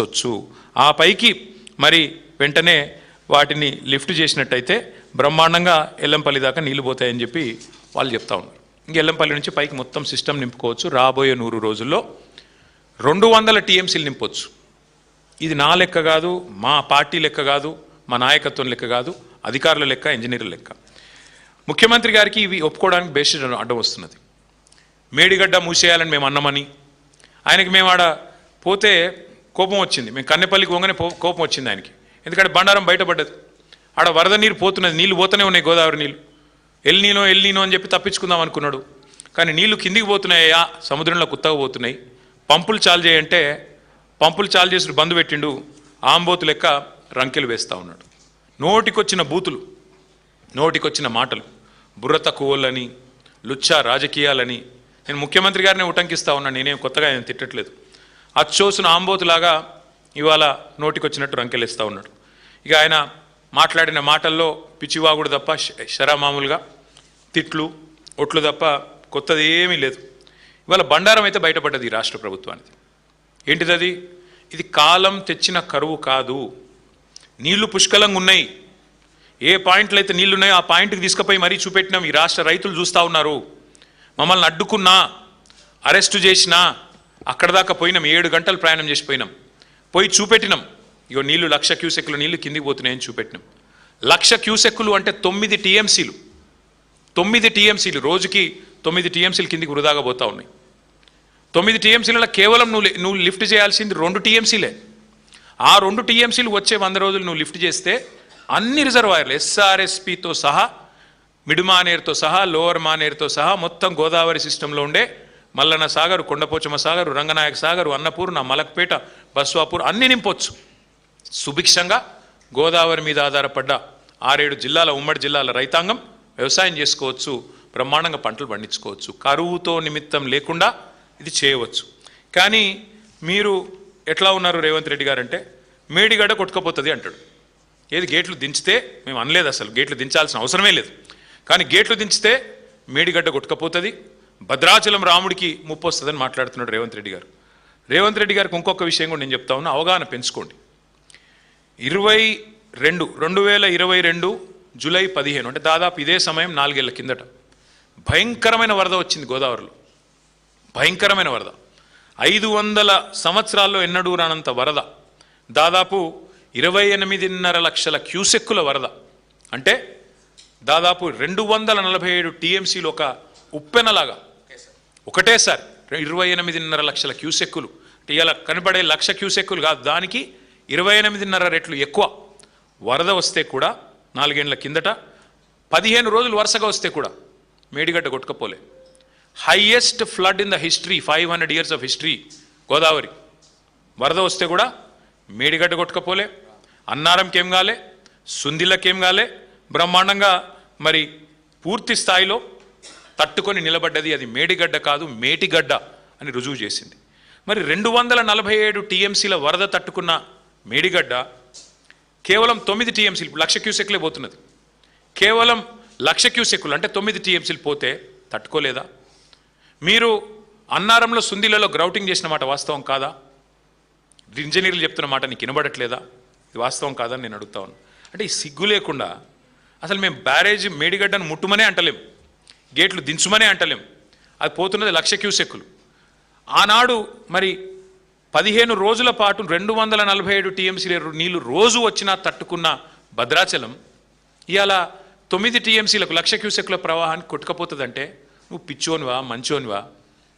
వచ్చు ఆ పైకి మరి వెంటనే వాటిని లిఫ్ట్ చేసినట్టయితే బ్రహ్మాండంగా ఎల్లంపల్లి దాకా నీళ్లు పోతాయని చెప్పి వాళ్ళు చెప్తా ఉన్నారు. ఇంక ఎల్లంపల్లి నుంచి పైకి మొత్తం సిస్టమ్ నింపుకోవచ్చు. రాబోయే 100 రోజుల్లో 200 టీఎంసీలు నింపొచ్చు. ఇది నా లెక్క కాదు, మా పార్టీ లెక్క కాదు, మా నాయకత్వం లెక్క కాదు, అధికారుల లెక్క, ఇంజనీర్ల లెక్క. ముఖ్యమంత్రి గారికి ఇవి ఒప్పుకోవడానికి బేసిస్ అడ్డం వస్తున్నది. మేడిగడ్డ మూసేయాలని మేము అన్నామని ఆయనకి మేము ఆడ పోతే కోపం వచ్చింది. మేము కన్నెపల్లికి పోగానే కోపం వచ్చింది ఆయనకి. ఎందుకంటే బండారం బయటపడ్డది. ఆడ వరద నీరు పోతున్నది, నీళ్లు పోతూనే ఉన్నాయి, గోదావరి నీళ్ళు. ఎల్నీనో అని చెప్పి తప్పించుకుందాం అనుకున్నాడు. కానీ నీళ్లు కిందికి పోతున్నాయా, సముద్రంలో కుత్తగా పోతున్నాయి. పంపులు చాలు చేయంటే పంపులు చాలు చేసి బంద్ పెట్టిండు. ఆంబోతు లెక్క రంకెలు వేస్తూ ఉన్నాడు. నోటికొచ్చిన బూతులు, నోటికొచ్చిన మాటలు, బుర్ర తక్కువలని, లుచ్చా రాజకీయాలని. నేను ముఖ్యమంత్రి గారినే ఉటంకిస్తూ ఉన్నాను, నేనేం కొత్తగా ఆయన తిట్టట్లేదు. అచ్చోసిన ఆంబోతులాగా ఇవాళ నోటికొచ్చినట్టు రంకెలేస్తూ ఉన్నాడు. ఇక ఆయన మాట్లాడిన మాటల్లో పిచ్చివాగుడు తప్ప శరామామూలుగా తిట్లు ఒట్లు తప్ప కొత్తది ఏమీ లేదు. ఇవాళ బండారం అయితే బయటపడ్డది ఈ రాష్ట్ర ప్రభుత్వానికి. ఏంటిది? ఇది కాలం తెచ్చిన కరువు కాదు. నీళ్లు పుష్కలంగా ఉన్నాయి. ఏ పాయింట్లు అయితే నీళ్లు ఉన్నాయో ఆ పాయింట్కి తీసుకుపోయి మరీ చూపెట్టినాం. ఈ రాష్ట్ర రైతులు చూస్తూ ఉన్నారు. మమ్మల్ని అడ్డుకున్నా, అరెస్టు చేసినా అక్కడ దాకా పోయినాం. 7 గంటలు ప్రయాణం చేసిపోయినాం. పోయి చూపెట్టినాం. ఇగో నీళ్లు 1,00,000 క్యూసెక్కులు నీళ్లు కిందికి పోతున్నాయని చూపెట్టినాం. 1,00,000 క్యూసెక్కులు అంటే 9 టీఎంసీలు. 9 టీఎంసీలు రోజుకి 9 టీఎంసీలు కిందికి వృధాగా పోతా ఉన్నాయి. 9 టీఎంసీలలో కేవలం నువ్వు లిఫ్ట్ చేయాల్సింది 2 టీఎంసీలే. ఆ 2 టీఎంసీలు వచ్చే 100 రోజులు నువ్వు లిఫ్ట్ చేస్తే అన్ని రిజర్వాయర్లు ఎస్ఆర్ఎస్పితో సహా, మిడ్ మానేరుతో సహా, లోవర్ మానేరుతో సహా మొత్తం గోదావరి సిస్టంలో ఉండే మల్లన్న సాగర్, కొండపోచమ్మ సాగర్, రంగనాయక సాగర్, అన్నపూర్ణ, మలక్పేట, బస్వాపూర్ అన్ని నింపొచ్చు. సుభిక్షంగా గోదావరి మీద ఆధారపడ్డ 6-7 జిల్లాల, ఉమ్మడి జిల్లాల రైతాంగం వ్యవసాయం చేసుకోవచ్చు. బ్రహ్మాండంగా పంటలు పండించుకోవచ్చు. కరువుతో నిమిత్తం లేకుండా ఇది చేయవచ్చు. కానీ మీరు ఎట్లా ఉన్నారు రేవంత్ రెడ్డి గారు అంటే, మేడిగడ్డ కొట్టుకపోతుంది అంటాడు. ఏది గేట్లు దించితే, మేము అనలేదు అసలు గేట్లు దించాల్సిన అవసరమే లేదు, కానీ గేట్లు దించితే మేడిగడ్డ కొట్టుకపోతుంది, భద్రాచలం రాముడికి ముప్పు వస్తుందని మాట్లాడుతున్నాడు రేవంత్ రెడ్డి గారు. రేవంత్ రెడ్డి గారికి ఇంకొక విషయం కూడా నేను చెప్తా ఉన్నా, అవగాహన పెంచుకోండి. 2022 జూలై 15 అంటే దాదాపు ఇదే సమయం 4 ఏళ్ల కిందట భయంకరమైన వరద వచ్చింది గోదావరిలో. భయంకరమైన వరద, 500 సంవత్సరాల్లో ఎన్నడూ రానంత వరద. దాదాపు 28.5 లక్షల క్యూసెక్కుల వరద. అంటే దాదాపు 247 టీఎంసీలు ఒక ఉప్పెనలాగా ఒకటేసారి 28.5 లక్షల క్యూసెక్కులు. ఇలా కనబడే 1,00,000 క్యూసెక్కులు కాదు, దానికి 28.5 రెట్లు ఎక్కువ వరద వస్తే కూడా 4 ఏళ్ల కిందట 15 రోజులు వరుసగా వస్తే కూడా మేడిగడ్డ కొట్టుకపోలే. Highest flood in the history, 500 years of history Godavari. వరద వస్తే కూడా మేడిగడ్డ కొట్టుకపోలే, అన్నారంకేం కాలే, సుందిలకేం కాలే. బ్రహ్మాండంగా మరి పూర్తి స్థాయిలో తట్టుకొని నిలబడ్డది. అది మేడిగడ్డ కాదు, మేటిగడ్డ అని రుజువు చేసింది. మరి 247 టీఎంసీల వరద తట్టుకున్న మేడిగడ్డ కేవలం 9 టీఎంసీలు, 1,00,000 క్యూసెక్లే పోతున్నది. కేవలం 1,00,000 క్యూసెక్కులు అంటే 9 టీఎంసీలు పోతే తట్టుకోలేదా? మీరు అన్నారంలో, సుందిలలో గ్రౌటింగ్ చేసిన మాట వాస్తవం కాదా? ఇంజనీర్లు చెప్తున్న మాట నీకు వినబడట్లేదా? ఇది వాస్తవం కాదని నేను అడుగుతా ఉన్నాను. అంటే ఈ సిగ్గు లేకుండా అసలు మేము బ్యారేజ్ మేడిగడ్డను ముట్టుమనే అంటలేం, గేట్లు దించుమనే అంటలేం. అది పోతున్నది 1,00,000 క్యూసెక్కులు. ఆనాడు మరి 15 రోజుల పాటు 247 టీఎంసీల నీళ్లు రోజు వచ్చినా తట్టుకున్న భద్రాచలం ఇవాళ 9 టీఎంసీలకు 1,00,000 క్యూసెక్కుల ప్రవాహానికి కొట్టుకపోతుందంటే నువ్వు పిచ్చోనివా, మంచోనివా,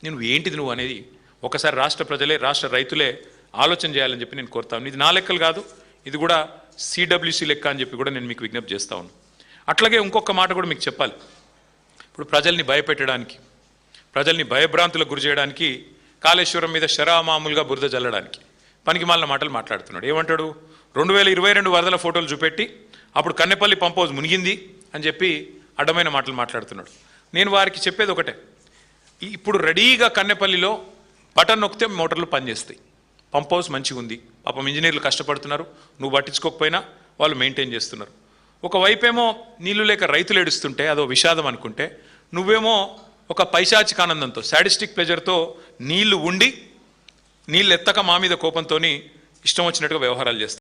నువ్వు ఏంటిది నువ్వు అనేది ఒకసారి రాష్ట్ర ప్రజలే, రాష్ట్ర రైతులే ఆలోచన చేయాలని చెప్పి నేను కోరుతాను. ఇది నా లెక్కలు కాదు, ఇది కూడా సిడబ్ల్యూసీ లెక్క అని చెప్పి కూడా నేను మీకు విజ్ఞప్తి చేస్తా ఉన్నాను. అట్లాగే ఇంకొక మాట కూడా మీకు చెప్పాలి. ఇప్పుడు ప్రజల్ని భయపెట్టడానికి, ప్రజల్ని భయభ్రాంతులకు గురి చేయడానికి, కాళేశ్వరం మీద శరామామూలుగా బురద జల్లడానికి పనికి మాలిన మాటలు మాట్లాడుతున్నాడు. ఏమంటాడు? 2022 వరదల ఫోటోలు చూపెట్టి అప్పుడు కన్నెపల్లి పంప్ హౌస్ మునిగింది అని చెప్పి అడ్డమైన మాటలు మాట్లాడుతున్నాడు. నేను వారికి చెప్పేది ఒకటే, ఇప్పుడు రెడీగా కన్నెపల్లిలో బటన్ నొక్కితే మోటార్లు పనిచేస్తాయి. పంప్ హౌస్ మంచిగా ఉంది, పాపం ఇంజనీర్లు కష్టపడుతున్నారు, నువ్వు పట్టించుకోకపోయినా వాళ్ళు మెయింటైన్ చేస్తున్నారు. ఒకవైపేమో నీళ్లు లేక రైతులు ఏడుస్తుంటే అదో విషాదం అనుకుంటే, నువ్వేమో ఒక పైశాచిక ఆనందంతో, సాడిస్టిక్ ప్లెజర్తో నీళ్లు ఉండి నీళ్ళు ఎత్తక మా మీద కోపంతో ఇష్టం వచ్చినట్టుగా వ్యవహారాలు చేస్తారు.